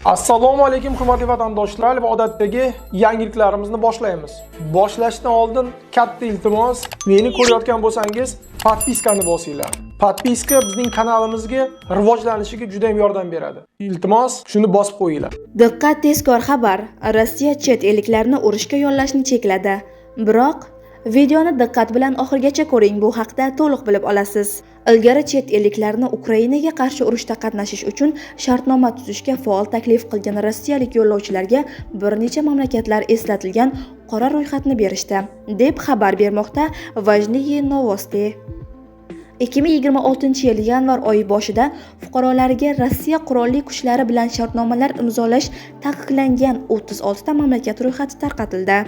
Assalomu alaykum hurmatli vatandoshlar va odatdagi yangiliklarimizni boshlaymiz. Boshlashdan oldin katta iltimos, meni ko'rayotgan bo'lsangiz, podpiskani bosinglar. Podpiska bizning kanalimizga rivojlanishiga juda ham yordam beradi. Iltimos, shuni bosib qo'yinglar. Diqqat, tezkor xabar. Rossiya chet elliklarni urushga yollashni chekladi. Biroq videoni diqqat bilan oxirigacha ko'ring, bu haqda to'liq bilib olasiz. Ilgari chet elliklarni Ukrainaga qarshi urushda qatnashish uchun shartnoma tuzishga faol taklif qilgan rossiyalik yo'lovchilarga bir necha mamlakatlar eslatilgan qora ro'yxatni berishdi, deb xabar bermoqda Vajniye Novosti. 2026-yil yanvar oyi boshida fuqarolariga Rossiya qurolli kuchlari bilan shartnomalar imzolash taqiqlangan 36 ta mamlakat ro'yxati tarqatildi.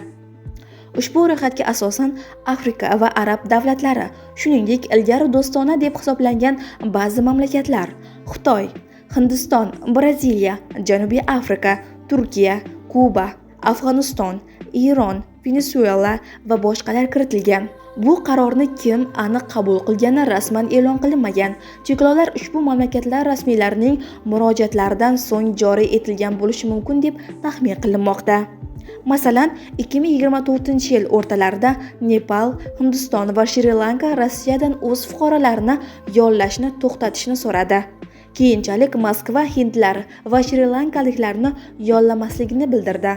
Ushbu ro'yxatga asosan Afrika va Arab davlatlari, shuningdek ilgari do'stona deb hisoblangan ba'zi mamlakatlar Xitoy, Hindiston, Braziliya, Janubiy Afrika, Turkiya, Kuba, Afg'oniston, Eron, Venesuela va boshqalar kiritilgan. Bu qarorni kim aniq qabul qilgani rasman e'lon qilinmagan. Cheklovlar ushbu mamlakatlar rasmiylarining murojaatlaridan so'ng joriy etilgan bo'lishi mumkin deb taxmin qilinmoqda. Masalan, 2024-yil o'rtalarida Nepal, Hindiston va Shri-Lanka Rossiyadan o'z fuqarolarini yollashni to'xtatishni so'radi. Keyinchalik Moskva hindlar va shri-lankaliklarni yollamasligini bildirdi.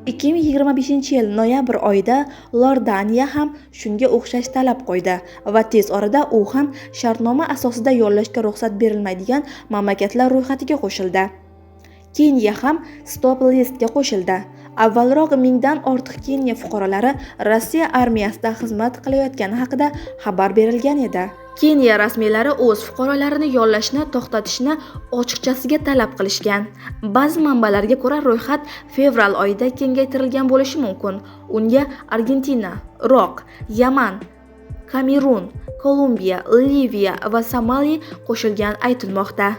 2025-yil noyabr oyida Iordaniya ham shunga o'xshash talab qo'ydi va tez orada u ham shartnoma asosida yollashga ruxsat berilmaydigan mamlakatlar ro'yxatiga qo'shildi. Keniya ham stop listga qo'shildi. Avvalroq mingdan ortiq Keniya fuqarolari Rossiya armiyasida xizmat qilayotgani haqida xabar berilgan edi. Keniya rasmiylari o'z fuqarolarini yollashni to'xtatishni ochiqchasiga talab qilishgan. Ba'zi manbalarga ko'ra ro'yxat fevral oyida kengaytirilgan bo'lishi mumkin. Unga Argentina, Iroq, Yaman, Kamerun, Kolumbiya, Liviya va Somali qo'shilgani aytilmoqda.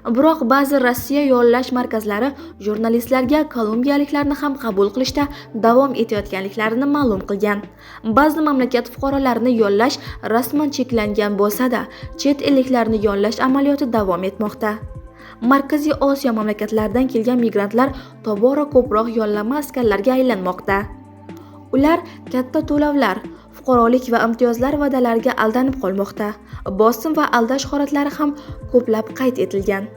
Biroq ba'zi Rossiya yollash markazlari jurnalistlarga kolumbiyaliklarni ham qabul qilishda davom etayotganliklarini ma'lum qilgan. Ba'zi mamlakat fuqarolarini yollash rasman cheklangan bo'lsa-da, chet elliklarni yollash amaliyoti davom etmoqda. Markaziy Osiyo mamlakatlaridan kelgan migrantlar tobora ko'proq yollama askarlarga aylanmoqda. Ular katta to'lovlar, fuqarolik va imtiyozlar va'dalariga aldanib qolmoqda. Bosim va aldash holatlari ham ko'plab qayd etilgan.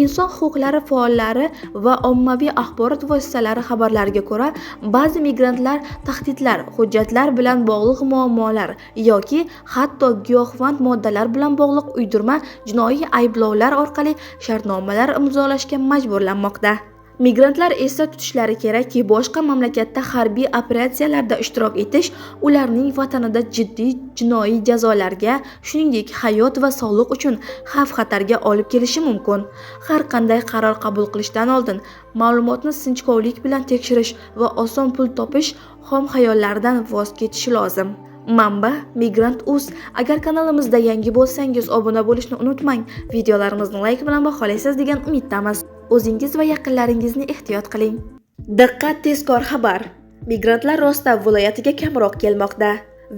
Inson huquqlari faollari va ommaviy axborot vositalari xabarlariga ko'ra, ba'zi migrantlar tahdidlar, hujjatlar bilan bog'liq muammolar yoki hatto giyohvand moddalar bilan bog'liq uydirma jinoiy ayblovlar orqali shartnomalar imzolashga majburlanmoqda. Migrantlar esda tutishlari kerakki, boshqa mamlakatda harbiy operatsiyalarda ishtirok etish ularning vatanida jiddiy jinoiy jazolarga, shuningdek hayot va sog'liq uchun xavf-xatarga olib kelishi mumkin. Har qanday qaror qabul qilishdan oldin ma'lumotni sinchkovlik bilan tekshirish va oson pul topish xom xayollaridan voz kechish lozim. Manba Migrant.uz. Agar kanalimizda yangi bo'lsangiz, obuna bo'lishni unutmang. Videolarimizni like bilan baholaysiz degan umiddamiz. O'zingiz va yaqinlaringizni ehtiyot qiling. Diqqat, tezkor xabar. Migrantlar Rostov viloyatiga kamroq kelmoqda.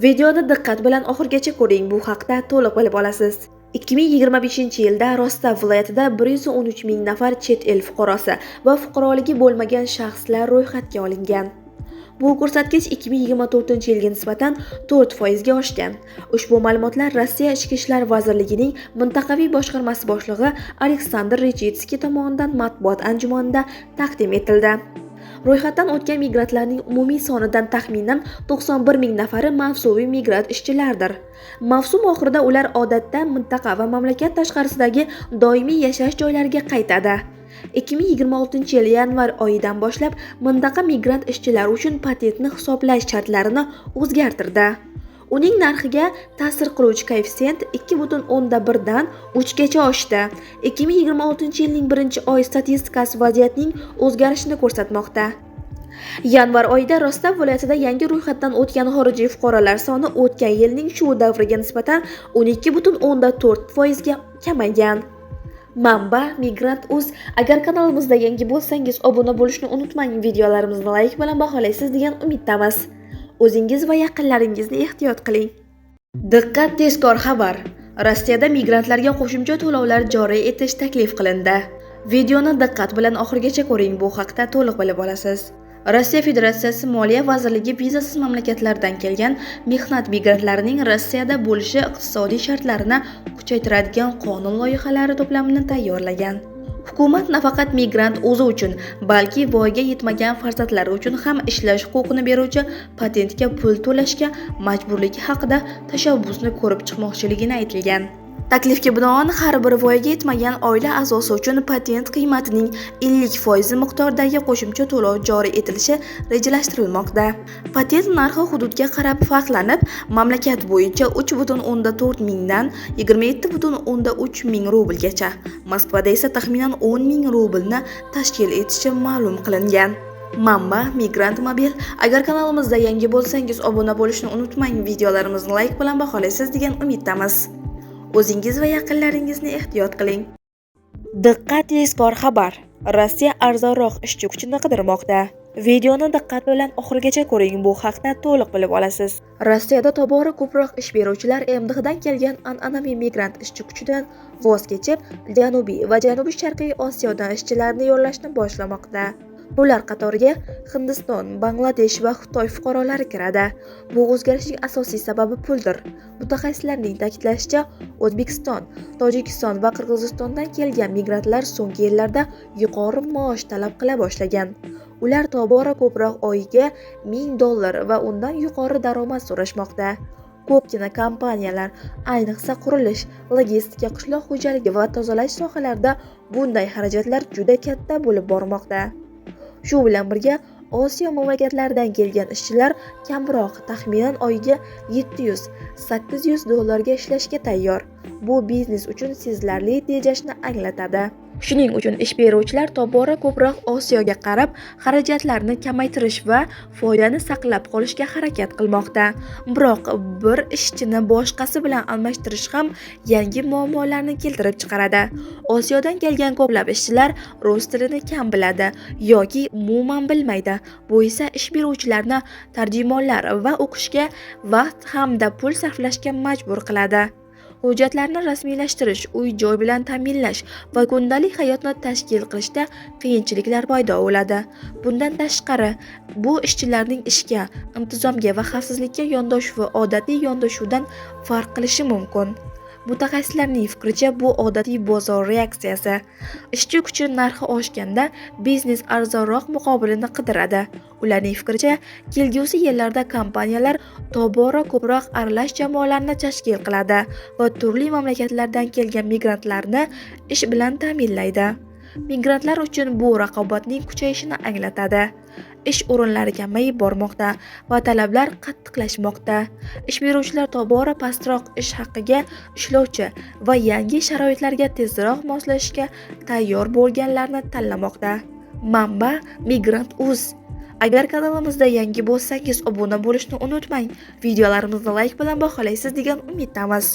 Videoni diqqat bilan oxirigacha ko'ring, bu haqda to'liq bilib olasiz. 2025-yilda Rostov viloyatida 113 ming nafar chet el fuqarosi va fuqaroligi bo'lmagan shaxslar ro'yxatga olingan. Bu ko'rsatkich 2024-yilga nisbatan 4% ga oshgan. Ushbu ma'lumotlar Rossiya Ichki ishlar vazirligining mintaqaviy boshqarmasi boshlig'i Aleksandr Rechitskiy tomonidan matbuot anjumanida taqdim etildi. Ro'yxatdan o'tgan migrantlarning umumiy sonidan taxminan 91 ming nafari mavsumiy migrant ishchilardir. Mavsum oxirida ular odatda mintaqa va mamlakat tashqarisidagi doimiy yashash joylariga qaytadi. 2026-yil yanvar oyidan boshlab mintaqa migrant ishchilari uchun patentni hisoblash shartlarini o'zgartirdi. Uning narxiga ta'sir qiluvchi koeffitsient 2.1 dan 3 gacha oshdi. 2026-yilning 1-oy statistikasi vaziyatning o'zgarishini ko'rsatmoqda. Yanvar oyida Rostov viloyatida yangi ro'yxatdan o'tgan xorijiy fuqarolar soni o'tgan yilning shu davriga nisbatan 12.4% ga kamaygan. Manba Migrant.uz. Agar kanalimizda yangi bo'lsangiz, obuna bo'lishni unutmang. Videolarimizni like bilan baholaysiz degan umiddamiz. O'zingiz va yaqinlaringizni ehtiyot qiling. Diqqat, tezkor xabar. Rossiyada migrantlarga qo'shimcha to'lovlar joriy etish taklif qilindi. Videoni diqqat bilan oxirigacha ko'ring, bu haqda to'liq bilib olasiz. Rossiya Federatsiyasi Moliya vazirligi vizasiz mamlakatlardan kelgan mehnat migrantlarining Rossiyada bo'lishi iqtisodiy shartlarini kuchaytiradigan qonun loyihalari to'plamini tayyorlagan. Hukumat nafaqat migrant o'zi uchun, balki voyaga yetmagan farzandlari uchun ham ishlash huquqini beruvchi patentga pul to'lashga majburligi haqida tashabbusni ko'rib chiqmoqchiligini aytilgan. Taklifga binoan har bir voyaga yetmagan oila a'zosi uchun patent qiymatining 50% miqdordagi qo'shimcha to'lov joriy etilishi rejalashtirilmoqda. Patent narxi hududga qarab farqlanib, mamlakat bo'yicha 3,4 mingdan 27,3 ming rublgacha, Moskvada esa taxminan 10 ming rublni tashkil etishi ma'lum qilingan. Manba Migrant Mobil. Agar kanalimizda yangi bo'lsangiz obuna bo'lishni unutmang, videolarimizni like bilan baholaysiz degan umiddamiz. O'zingiz va yaqinlaringizni ehtiyot qiling. Diqqat, tezkor xabar. Rossiya arzonroq ishchi kuchini qidirmoqda. Videoni diqqat bilan oxirigacha ko'ring, bu haqda to'liq bilib olasiz. Rossiyada tobora ko'proq ish beruvchilar MDHdan kelgan an'anaviy migrant ishchi kuchidan voz kechib, Janubiy va Janubi-Sharqiy Osiyodan ishchilarni yollashni boshlamoqda. Ular qatoriga Hindiston, Bangladesh va Xitoy fuqarolari kiradi. Bu o'zgarishning asosiy sababi puldir. Mutaxassislarning ta'kidlashicha, O'zbekiston, Tojikiston va Qirg'izistondan kelgan migrantlar so'nggi yillarda yuqori maosh talab qila boshlagan. Ular tobora ko'proq oyiga $1000 va undan yuqori daromad so'rashmoqda. Ko'pgina kompaniyalar, ayniqsa qurilish, logistika, qishloq xo'jaligi va tozalash sohalarida bunday xarajatlar juda katta bo'lib bormoqda. Shu bilan birga Osiyo mamlakatlaridan kelgan ishchilar kamroq, taxminan oyiga $700-800 ishlashga tayyor. Bu biznes uchun sezilarli tejashni anglatadi. Shuning uchun ish beruvchilar tobora ko'proq Osiyoga qarab, xarajatlarni kamaytirish va foydani saqlab qolishga harakat qilmoqda. Biroq bir ishchini boshqasi bilan almashtirish ham yangi muammolarni keltirib chiqaradi. Osiyodan kelgan ko'plab ishchilar rus tilini kam biladi yoki umuman bilmaydi. Bu esa ish beruvchilarni tarjimonlar va o'qishga vaqt hamda pul sarflashga majbur qiladi. Hujjatlarni rasmiylashtirish, uy-joy bilan ta'minlash va kundalik hayotni tashkil qilishda qiyinchiliklar paydo bo'ladi. Bundan tashqari, bu ishchilarning ishga, intizomga va xavfsizlikka yondashuvi odatiy yondashuvdan farq qilishi mumkin. Mutaxassislarning fikricha, bu odatiy bozor reaksiyasi. Ishchi kuchi narxi oshganda biznes arzonroq muqobilini qidiradi. Ularning fikricha, kelgusi yillarda kompaniyalar tobora ko'proq aralash jamoalarni tashkil qiladi va turli mamlakatlardan kelgan migrantlarni ish bilan ta'minlaydi. Migrantlar uchun bu raqobatning kuchayishini anglatadi. Ish o'rinlari kamayib bormoqda va talablar qattiqlashmoqda. Ish beruvchilar tobora pastroq ish haqiga ishlovchi va yangi sharoitlarga tezroq moslashishga tayyor bo'lganlarni tanlamoqda. Manba Migrant.uz. Agar kanalimizda yangi bo'lsangiz obuna bo'lishni unutmang. Videolarimizni like bilan baholaysiz degan umiddamiz.